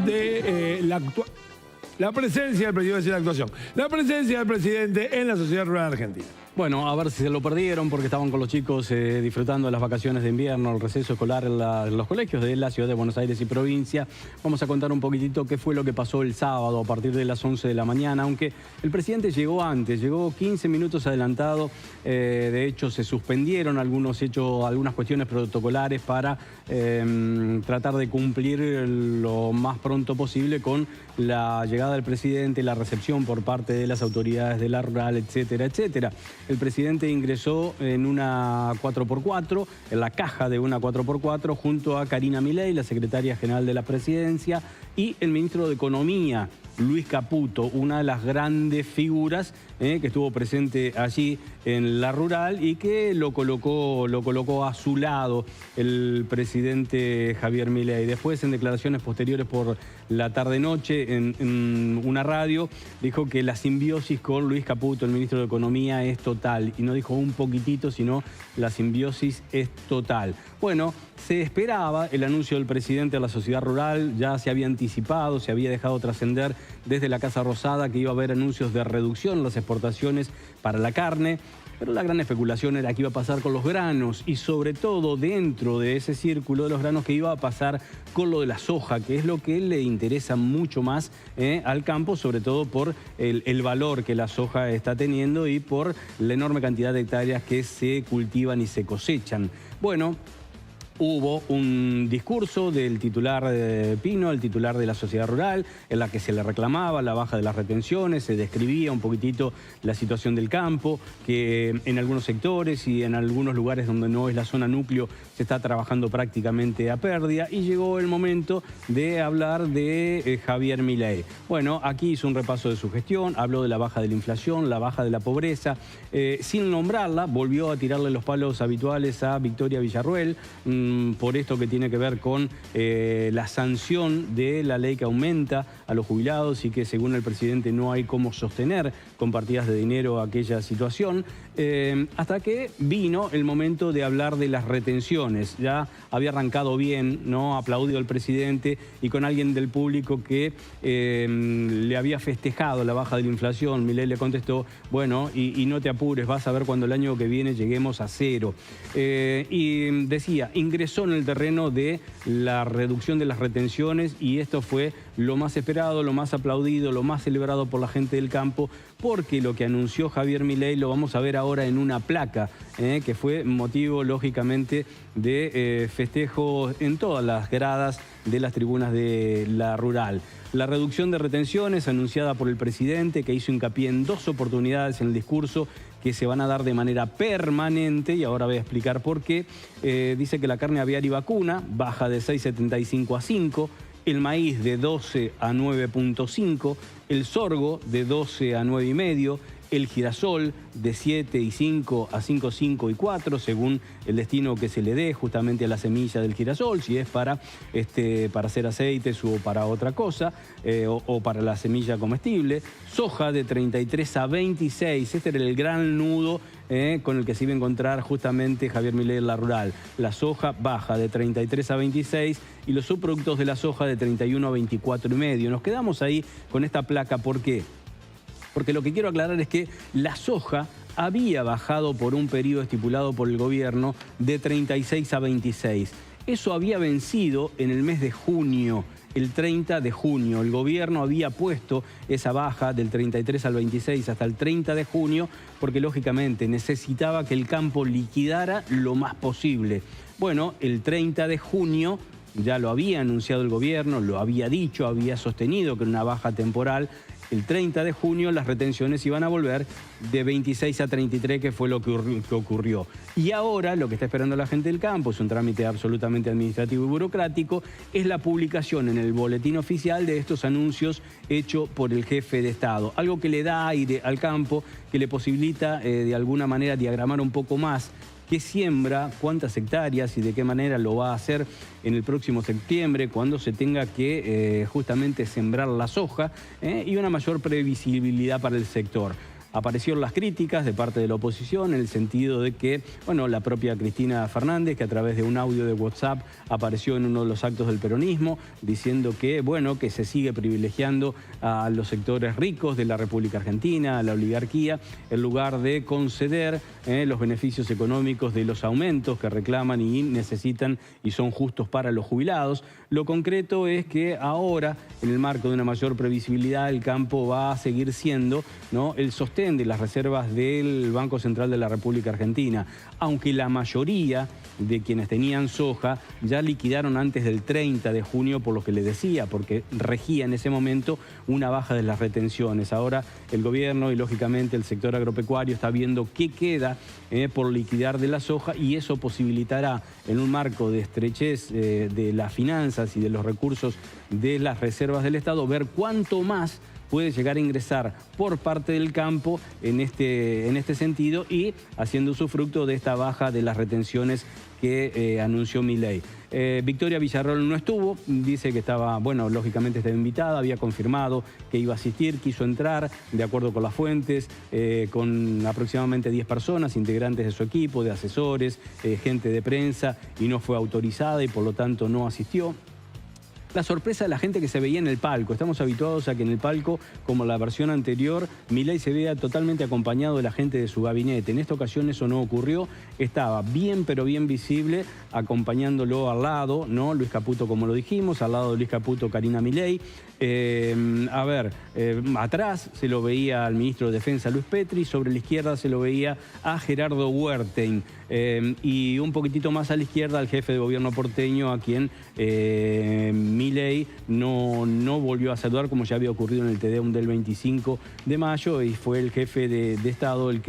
de la presencia del presidente, la presencia del presidente en la sociedad rural argentina. Bueno, a ver si se lo perdieron porque estaban con los chicos disfrutando de las vacaciones de invierno, el receso escolar en los colegios de la ciudad de Buenos Aires y provincia. Vamos a contar un poquitito qué fue lo que pasó el sábado a partir de las 11 de la mañana, aunque el presidente llegó antes, llegó 15 minutos adelantado. De hecho, se suspendieron algunas cuestiones protocolares para tratar de cumplir lo más pronto posible con la llegada del presidente, la recepción por parte de las autoridades de la rural, etcétera, etcétera. El presidente ingresó en una 4x4, en la caja de una 4x4, junto a Karina Milei, la secretaria general de la presidencia, y el ministro de Economía, Luis Caputo, una de las grandes figuras que estuvo presente allí en la rural y que lo colocó a su lado el presidente Javier Milei. Después, en declaraciones posteriores por la tarde-noche en una radio, dijo que la simbiosis con Luis Caputo, el ministro de Economía, es total. Y no dijo un poquitito, sino la simbiosis es total. Bueno, se esperaba el anuncio del presidente a la sociedad rural, ya se había anticipado, se había dejado trascender desde la Casa Rosada que iba a haber anuncios de reducción en las exportaciones para la carne, pero la gran especulación era qué iba a pasar con los granos y sobre todo dentro de ese círculo de los granos qué iba a pasar con lo de la soja, que es lo que le interesa mucho más al campo, sobre todo por el valor que la soja está teniendo y por la enorme cantidad de hectáreas que se cultivan y se cosechan. Bueno, hubo un discurso del titular Pino, el titular de la sociedad rural, en la que se le reclamaba la baja de las retenciones, se describía un poquitito la situación del campo, que en algunos sectores y en algunos lugares donde no es la zona núcleo se está trabajando prácticamente a pérdida, y llegó el momento de hablar de Javier Milei. Bueno, aquí hizo un repaso de su gestión, habló de la baja de la inflación, la baja de la pobreza, sin nombrarla, volvió a tirarle los palos habituales a Victoria Villarruel, por esto que tiene que ver con la sanción de la ley que aumenta a los jubilados y que según el presidente no hay cómo sostener con partidas de dinero aquella situación, hasta que vino el momento de hablar de las retenciones. Ya había arrancado bien, ¿no? Aplaudido el presidente y con alguien del público que le había festejado la baja de la inflación. Milei le contestó, bueno, y no te apures, vas a ver cuando el año que viene lleguemos a cero. Y decía, ingresó en el terreno de la reducción de las retenciones y esto fue lo más esperado, lo más aplaudido, lo más celebrado por la gente del campo, porque lo que anunció Javier Milei lo vamos a ver ahora en una placa, que fue motivo, lógicamente, de festejo en todas las gradas de las tribunas de la rural. La reducción de retenciones anunciada por el presidente, que hizo hincapié en dos oportunidades en el discurso que se van a dar de manera permanente, y ahora voy a explicar por qué. Dice que la carne aviar y vacuna baja de 6,75 a 5, el maíz de 12 a 9,5, el sorgo de 12 a 9,5, el girasol de 7,5 a 5,5 y 4, según el destino que se le dé justamente a la semilla del girasol, si es para hacer aceites o para otra cosa, o para la semilla comestible. Soja de 33 a 26, este era el gran nudo con el que se iba a encontrar justamente Javier Milei en la rural. La soja baja de 33 a 26 y los subproductos de la soja de 31 a 24,5. Nos quedamos ahí con esta placa, ¿por qué? Porque lo que quiero aclarar es que la soja había bajado por un periodo estipulado por el gobierno de 36 a 26. Eso había vencido en el mes de junio, el 30 de junio. El gobierno había puesto esa baja del 33 al 26 hasta el 30 de junio porque lógicamente necesitaba que el campo liquidara lo más posible. Bueno, el 30 de junio ya lo había anunciado el gobierno, lo había dicho, había sostenido que era una baja temporal. El 30 de junio las retenciones iban a volver de 26 a 33, que fue lo que ocurrió. Y ahora lo que está esperando la gente del campo, es un trámite absolutamente administrativo y burocrático, es la publicación en el boletín oficial de estos anuncios hechos por el jefe de Estado. Algo que le da aire al campo, que le posibilita de alguna manera diagramar un poco más qué siembra, cuántas hectáreas y de qué manera lo va a hacer en el próximo septiembre, cuando se tenga que justamente sembrar la soja, y una mayor previsibilidad para el sector. aparecieron las críticas de parte de la oposición en el sentido de que, bueno, la propia Cristina Fernández, que a través de un audio de WhatsApp apareció en uno de los actos del peronismo, diciendo que, bueno, que se sigue privilegiando a los sectores ricos de la República Argentina, a la oligarquía, en lugar de conceder los beneficios económicos de los aumentos que reclaman y necesitan y son justos para los jubilados. Lo concreto es que ahora, en el marco de una mayor previsibilidad, el campo va a seguir siendo, ¿no?, el sostén de las reservas del Banco Central de la República Argentina, aunque la mayoría de quienes tenían soja ya liquidaron antes del 30 de junio, por lo que les decía, porque regía en ese momento una baja de las retenciones. Ahora el gobierno y lógicamente el sector agropecuario está viendo qué queda por liquidar de la soja, y eso posibilitará, en un marco de estrechez de las finanzas y de los recursos de las reservas del Estado, ver cuánto más puede llegar a ingresar por parte del campo en este sentido, y haciendo usufructo de esta baja de las retenciones que anunció Milei. Victoria Villarroel no estuvo, dice que estaba, bueno, lógicamente estaba invitada, había confirmado que iba a asistir, quiso entrar, de acuerdo con las fuentes, con aproximadamente 10 personas, integrantes de su equipo, de asesores, gente de prensa, y no fue autorizada y por lo tanto no asistió. La sorpresa de la gente que se veía en el palco. Estamos habituados a que en el palco, como la versión anterior, Milei se vea totalmente acompañado de la gente de su gabinete. En esta ocasión eso no ocurrió. Estaba bien, pero bien visible, acompañándolo al lado, ¿no? Luis Caputo, como lo dijimos, al lado de Luis Caputo, Karina Milei. Atrás se lo veía al ministro de Defensa, Luis Petri. Sobre la izquierda se lo veía a Gerardo Huertein. Y un poquitito más a la izquierda al jefe de gobierno porteño, a quien Milei no volvió a saludar, como ya había ocurrido en el Tedeum del 25 de mayo, y fue el jefe de Estado, el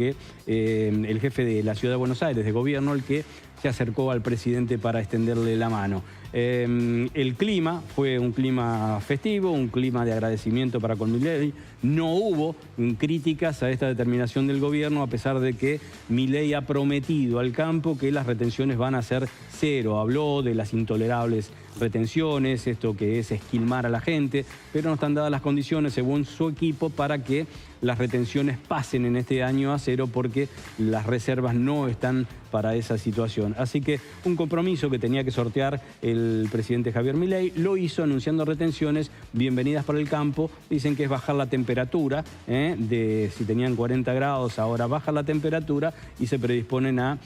jefe de la Ciudad de Buenos Aires, de gobierno, el que se acercó al presidente para extenderle la mano. El clima fue un clima festivo, un clima de agradecimiento para con Milei. No hubo críticas a esta determinación del gobierno, a pesar de que Milei ha prometido al campo que las retenciones van a ser cero. Habló de las intolerables retenciones, esto que es esquilmar a la gente, pero no están dadas las condiciones, según su equipo, para que las retenciones pasen en este año a cero, porque las reservas no están para esa situación. Así que un compromiso que tenía que sortear el presidente Javier Milei lo hizo anunciando retenciones bienvenidas para el campo. Dicen que es bajar la temperatura, de si tenían 40 grados, ahora baja la temperatura, y se predisponen a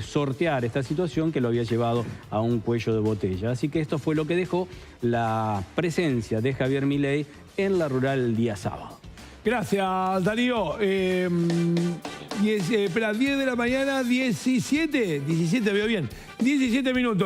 sortear esta situación que lo había llevado a un cuello de botella. Así que esto fue lo que dejó la presencia de Javier Milei en la rural el día sábado. Gracias, Darío. 10 de la mañana, 17 veo bien, 17 minutos.